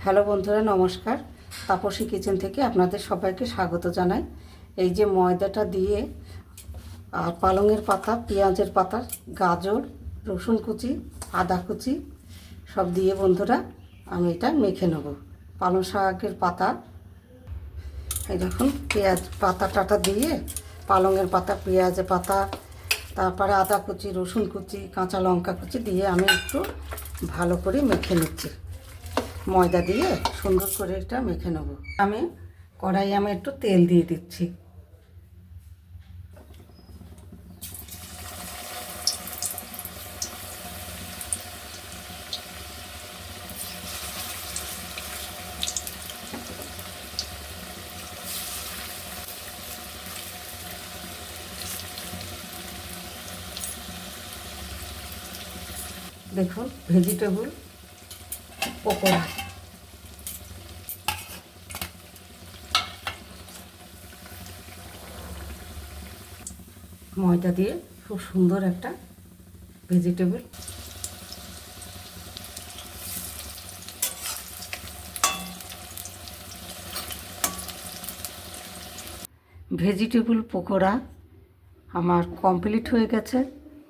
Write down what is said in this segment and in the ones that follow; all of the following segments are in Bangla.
হ্যালো বন্ধুরা, নমস্কার। তাপসী কিচেন থেকে আপনাদের সবাইকে স্বাগত জানাই। এই যে ময়দাটা দিয়ে আর পালংয়ের পাতা, পেঁয়াজের পাতা, গাজর, রসুন কুচি, আদা কুচি সব দিয়ে বন্ধুরা আমি এটা মেখে নেব। পালং শাকের পাতা, এই দেখুন পেঁয়াজ পাতা টাটা দিয়ে পালংয়ের পাতা, পেঁয়াজের পাতা, তারপরে আদা কুচি, রসুন কুচি, কাঁচা লঙ্কা কুচি দিয়ে আমি একটু ভালো করে মেখে নিচ্ছি। ময়দা দিয়ে সুন্দর করে এটা মেখে নেব। আমি কড়াইয়ে একটু তেল দিয়ে দিচ্ছি। দেখুন ভেজিটেবল পকোড়া। ময়দা দিয়ে খুব সুন্দর একটা ভেজিটেবল পকোড়া আমার কমপ্লিট হয়ে গেছে।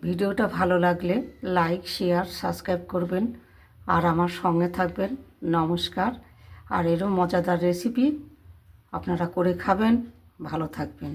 ভিডিওটা ভালো লাগলে লাইক, শেয়ার, সাবস্ক্রাইব করবেন আর আমার সঙ্গে থাকবেন। নমস্কার। আর এরও মজাদার রেসিপি আপনারা করে খাবেন, ভালো থাকবেন।